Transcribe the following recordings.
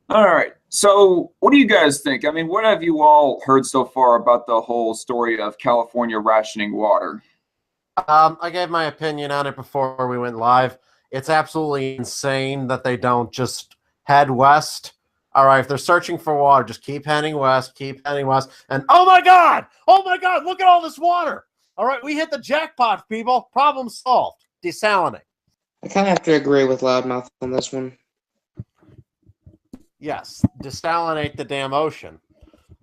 All right. So, what do you guys think? I mean, what have you all heard so far about the whole story of California rationing water? I gave my opinion on it before we went live. It's absolutely insane that they don't just head west. All right, if they're searching for water, just keep heading west. And oh my God, look at all this water. All right, we hit the jackpot, people. Problem solved. Desalinate. I kind of have to agree with Loudmouth on this one. Yes, desalinate the damn ocean.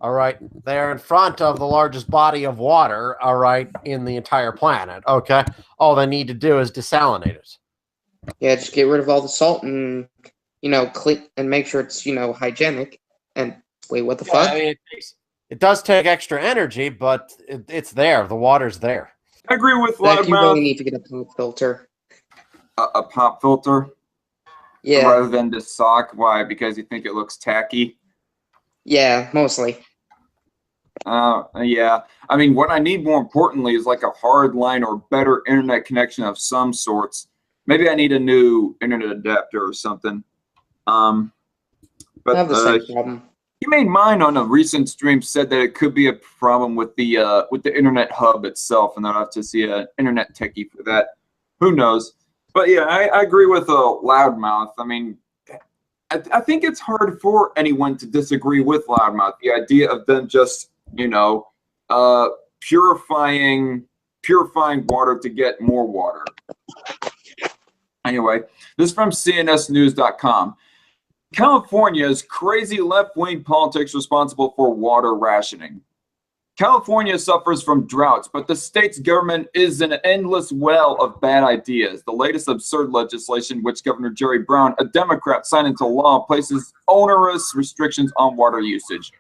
All right, they're in front of the largest body of water, all right, in the entire planet. Okay, all they need to do is desalinate it. Yeah, just get rid of all the salt and clean and make sure it's hygienic. And wait, what the fuck? I mean, it does take extra energy, but it's there. The water's there. I agree with Like you Loudmouth. really need to get a pop filter. A pop filter Yeah, rather than the sock. Why? Because you think it looks tacky? yeah, mostly. Yeah. I mean, what I need more importantly is like a hard line or better internet connection of some sorts. Maybe I need a new internet adapter or something. Um, I but have the same problem. he made mine on a recent stream said that it could be a problem with the internet hub itself, and I'll have to see an internet techie for that. Who knows? But yeah, I agree with Loudmouth. I mean, I think it's hard for anyone to disagree with Loudmouth. The idea of them just purifying water to get more water. Anyway, this is from CNSnews.com. California's crazy left-wing politics responsible for water rationing. California suffers from droughts, but the state's government is an endless well of bad ideas. The latest absurd legislation, which Governor Jerry Brown, a Democrat, signed into law, places onerous restrictions on water usage.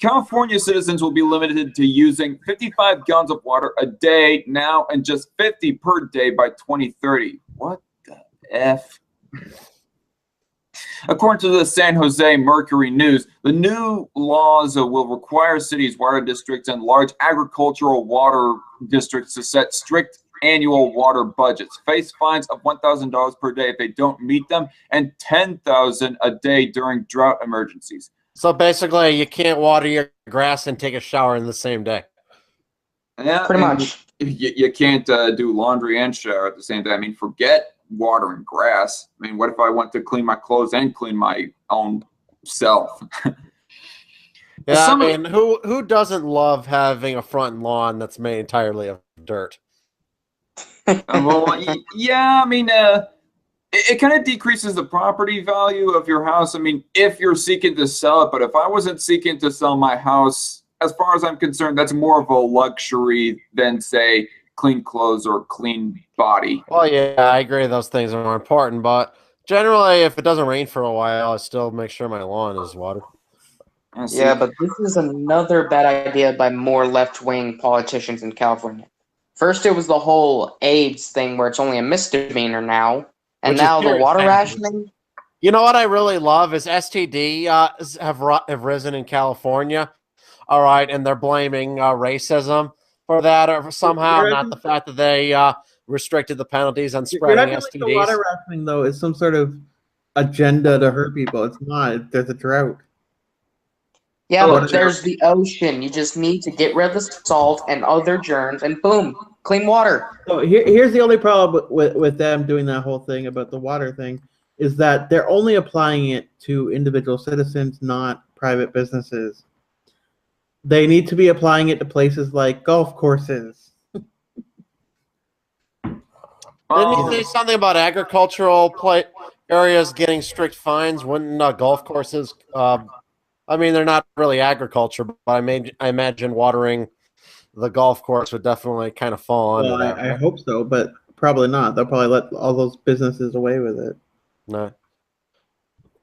California citizens will be limited to using 55 gallons of water a day now and just 50 per day by 2030. What the F? According to the San Jose Mercury News, the new laws will require cities, water districts, and large agricultural water districts to set strict annual water budgets, face fines of $1,000 per day if they don't meet them, and $10,000 a day during drought emergencies. So basically, you can't water your grass and take a shower in the same day. Yeah, Pretty much. You can't do laundry and shower at the same time. I mean, forget watering grass. I mean, what if I want to clean my clothes and clean my own self? Yeah, I mean, who doesn't love having a front lawn that's made entirely of dirt? Well, yeah, I mean, it kind of decreases the property value of your house. I mean, if you're seeking to sell it, but if I wasn't seeking to sell my house, as far as I'm concerned, that's more of a luxury than, say, clean clothes or clean body. Well, yeah, I agree those things are more important, but generally, if it doesn't rain for a while, I still make sure my lawn is watered. Yeah, but this is another bad idea by more left-wing politicians in California. First, it was the whole AIDS thing where it's only a misdemeanor now, and now the water rationing. You know what I really love is STD have risen in California. All right, and they're blaming racism for that, or somehow not the fact that they restricted the penalties on spreading STDs. Like the water rationing, though, is some sort of agenda to hurt people. It's not. There's a drought. Yeah, but there's the ocean. You just need to get rid of the salt and other germs, and boom, clean water. So here's the only problem with them doing that whole thing about the water thing, is that they're only applying it to individual citizens, not private businesses. They need to be applying it to places like golf courses. Didn't you say something about agricultural areas getting strict fines? Wouldn't golf courses? I mean, they're not really agriculture, but I imagine watering the golf course would definitely kind of fall under that. I hope so, but probably not. They'll probably let all those businesses away with it. No.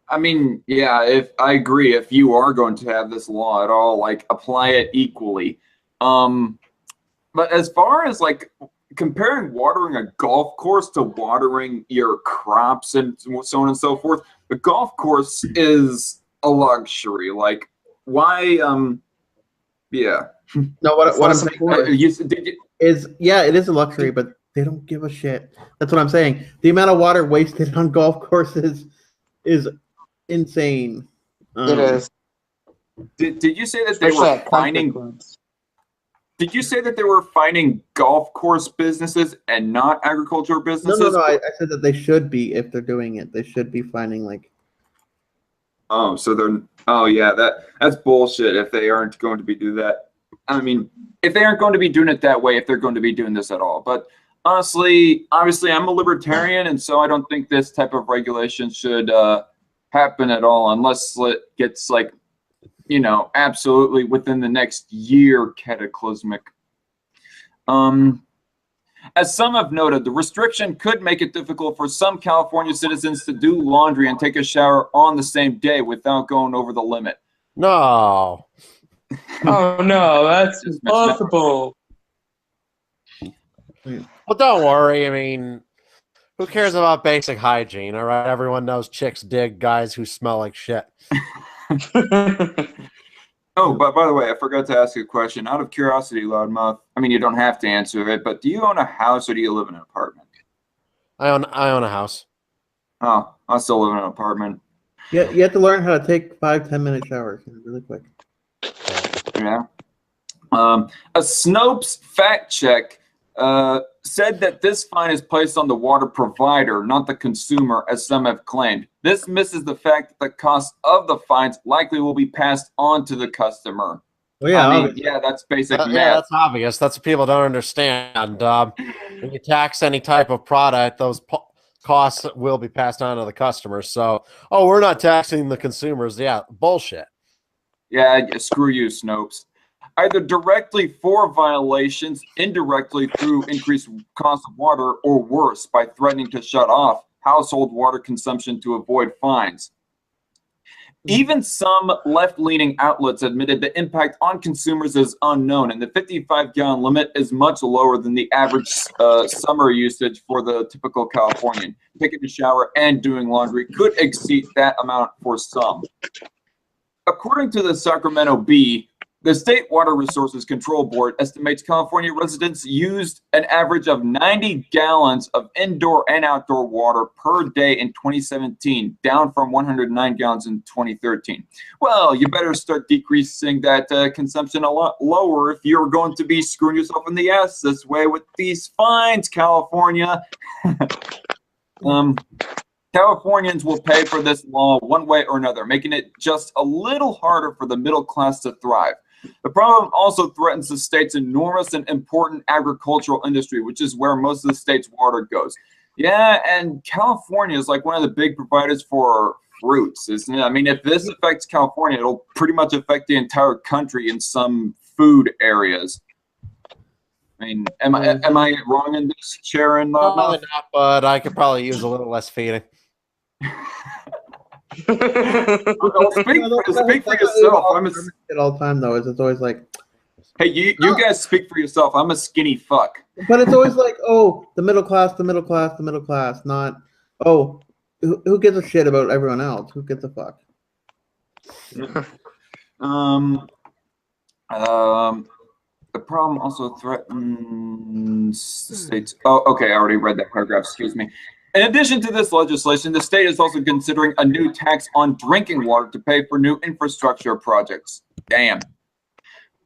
I mean, yeah, if I agree, if you are going to have this law at all, like apply it equally. But as far as like comparing watering a golf course to watering your crops and so on and so forth, the golf course is a luxury. Like, why? Yeah. No, what I'm saying is, yeah, it is a luxury, but they don't give a shit. That's what I'm saying. The amount of water wasted on golf courses is insane. It is. Did you say that they Especially were at country finding? clubs. Did you say that they were finding golf course businesses and not agricultural No, businesses? no, no. I said that they should be, if they're doing it, they should be finding like. Oh, so they're. Oh, yeah. That's bullshit. If they aren't going to be do that, I mean, if they aren't going to be doing it that way, if they're going to be doing this at all. But honestly, obviously, I'm a libertarian, and so I don't think this type of regulation should happen at all, unless it gets like, absolutely within the next year cataclysmic. As some have noted, the restriction could make it difficult for some California citizens to do laundry and take a shower on the same day without going over the limit. No. Oh no, that's impossible. Well, don't worry. I mean, who cares about basic hygiene? All right, everyone knows chicks dig guys who smell like shit. Oh, but by the way, I forgot to ask you a question. Out of curiosity, Loudmouth, I mean, you don't have to answer it, but do you own a house or do you live in an apartment? I own a house. Oh, I still live in an apartment. Yeah, you have to learn how to take 5-10 minute showers really quick. Yeah. A Snopes fact check said that this fine is placed on the water provider, not the consumer, as some have claimed. This misses the fact that the cost of the fines likely will be passed on to the customer. Well, yeah, I mean, yeah, that's basic math. Yeah, that's obvious. That's what people don't understand. When you tax any type of product, those costs will be passed on to the customers. So, we're not taxing the consumers. Yeah, bullshit. Yeah, screw you, Snopes. Either directly for violations, indirectly through increased cost of water, or worse, by threatening to shut off household water consumption to avoid fines. Even some left-leaning outlets admitted the impact on consumers is unknown, and the 55-gallon limit is much lower than the average summer usage for the typical Californian. Taking a shower and doing laundry could exceed that amount for some. According to the Sacramento Bee, the State Water Resources Control Board estimates California residents used an average of 90 gallons of indoor and outdoor water per day in 2017, down from 109 gallons in 2013. Well, you better start decreasing that consumption a lot lower if you're going to be screwing yourself in the ass this way with these fines, California. Californians will pay for this law one way or another, making it just a little harder for the middle class to thrive. The problem also threatens the state's enormous and important agricultural industry, which is where most of the state's water goes. Yeah, and California is like one of the big providers for fruits, isn't it? I mean, if this affects California, it'll pretty much affect the entire country in some food areas. I mean, am I wrong in this, Sharon? Probably not, but I could probably use a little less feeding. Well, speak for yourself. I'm all the time though. It's always like, hey, you guys speak for yourself. I'm a skinny fuck. But it's always like, oh, the middle class, the middle class, the middle class. Not, oh, who gives a shit about everyone else? Who gives a fuck? The problem also threatens the state's. Oh, okay. I already read that paragraph. Excuse me. In addition to this legislation, the state is also considering a new tax on drinking water to pay for new infrastructure projects. Damn.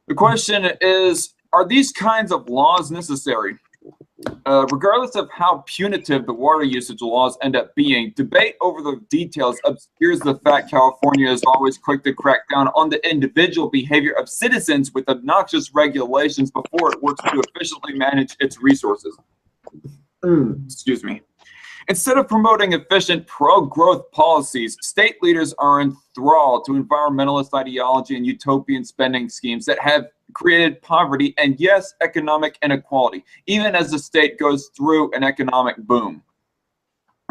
The question is, are these kinds of laws necessary? Regardless of how punitive the water usage laws end up being, debate over the details obscures the fact California is always quick to crack down on the individual behavior of citizens with obnoxious regulations before it works to efficiently manage its resources. Excuse me. Instead of promoting efficient pro-growth policies, state leaders are enthralled to environmentalist ideology and utopian spending schemes that have created poverty and, yes, economic inequality, even as the state goes through an economic boom.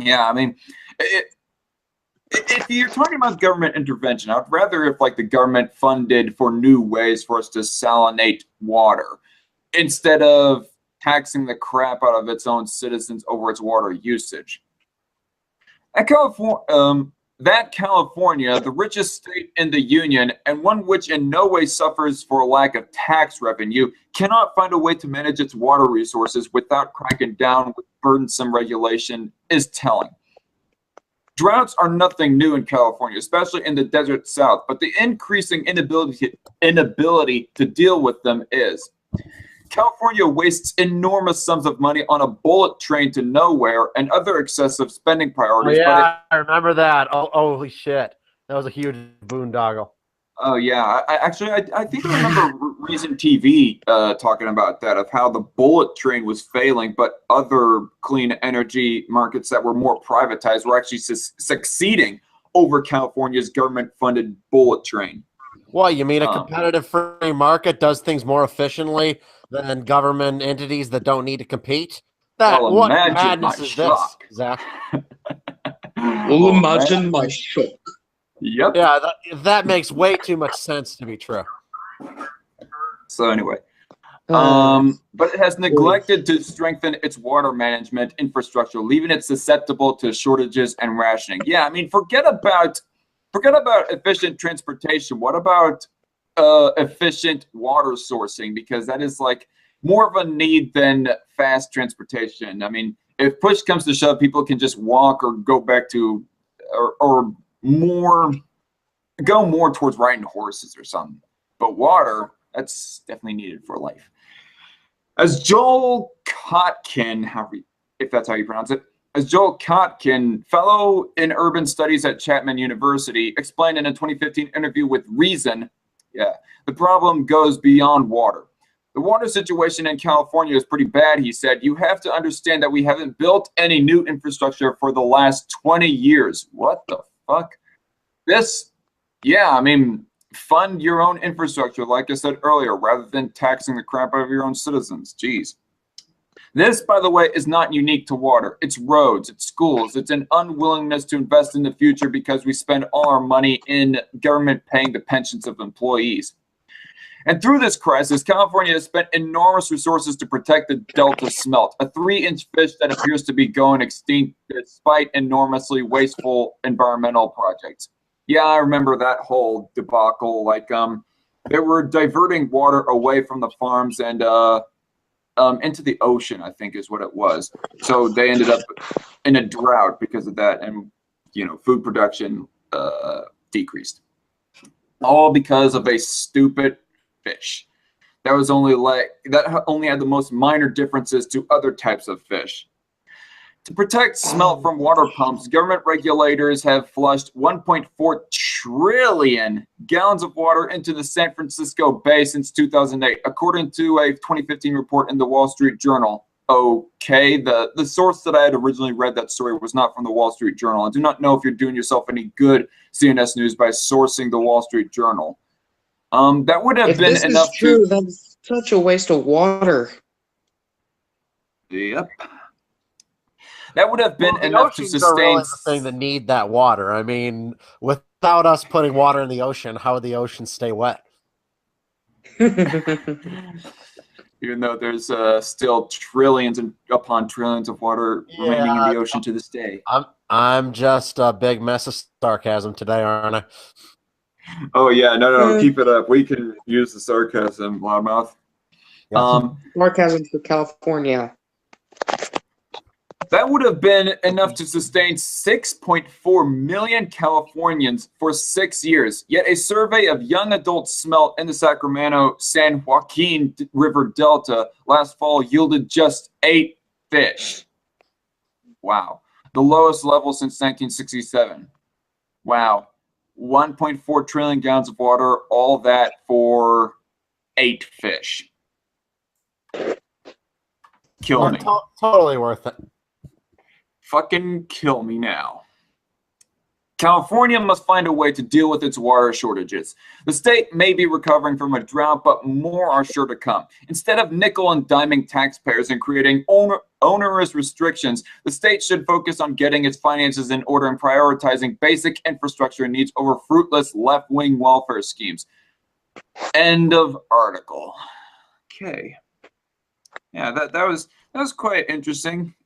Yeah, I mean, if you're talking about government intervention, I'd rather if like the government funded for new ways for us to salinate water instead of taxing the crap out of its own citizens over its water usage. California, the richest state in the union and one which in no way suffers for a lack of tax revenue, cannot find a way to manage its water resources without cracking down with burdensome regulation is telling. Droughts are nothing new in California, especially in the desert south, but the increasing inability to deal with them is. California wastes enormous sums of money on a bullet train to nowhere and other excessive spending priorities. Oh, yeah, I remember that. Oh, holy shit. That was a huge boondoggle. Oh, yeah. I think I remember Reason TV talking about that, of how the bullet train was failing, but other clean energy markets that were more privatized were actually succeeding over California's government-funded bullet train. What, you mean a competitive free market does things more efficiently than government entities that don't need to compete? What madness is this, Zach? Imagine my shock. Yep. Yeah, that makes way too much sense to be true. So anyway, but it has neglected to strengthen its water management infrastructure, leaving it susceptible to shortages and rationing. Yeah, I mean, forget about efficient transportation. What about efficient water sourcing? Because that is like more of a need than fast transportation. I mean, if push comes to shove, people can just walk or go back to or go more towards riding horses or something. But water, that's definitely needed for life. As Joel Kotkin, if that's how you pronounce it, as Joel Kotkin, fellow in urban studies at Chapman University, explained in a 2015 interview with Reason, the problem goes beyond water. The water situation in California is pretty bad, he said. You have to understand that we haven't built any new infrastructure for the last 20 years. What the fuck? I mean, fund your own infrastructure, like I said earlier, rather than taxing the crap out of your own citizens. Jeez. This, by the way, is not unique to water. It's roads, it's schools, it's an unwillingness to invest in the future because we spend all our money in government paying the pensions of employees. And through this crisis, California has spent enormous resources to protect the Delta smelt, a 3-inch fish that appears to be going extinct despite enormously wasteful environmental projects. Yeah, I remember that whole debacle. Like, they were diverting water away from the farms and into the ocean, I think is what it was. So they ended up in a drought because of that, and food production decreased. All because of a stupid fish that only had the most minor differences to other types of fish. To protect smelt from water pumps, government regulators have flushed 1.4 trillion gallons of water into the San Francisco Bay since 2008, according to a 2015 report in the Wall Street Journal. Okay, the source that I had originally read that story was not from the Wall Street Journal. I do not know if you're doing yourself any good, CNS News, by sourcing the Wall Street Journal. That would have been enough. If this is true, that's such a waste of water. Yep. That would have been enough to sustain. Are really the thing that need that water. I mean, without us putting water in the ocean, how would the ocean stay wet? Even though there's still trillions upon trillions of water remaining in the ocean to this day. I'm just a big mess of sarcasm today, aren't I? Oh yeah, no, keep it up. We can use the sarcasm, loudmouth. Sarcasm for California. That would have been enough to sustain 6.4 million Californians for 6 years. Yet a survey of young adult smelt in the Sacramento-San Joaquin River Delta last fall yielded just 8 fish. Wow. The lowest level since 1967. Wow. 1.4 trillion gallons of water, all that for 8 fish. Kill me. Totally worth it. Fucking kill me now. California must find a way to deal with its water shortages. The state may be recovering from a drought, but more are sure to come. Instead of nickel and diming taxpayers and creating onerous restrictions, the state should focus on getting its finances in order and prioritizing basic infrastructure needs over fruitless left-wing welfare schemes. End of article. Okay. Yeah, that was quite interesting.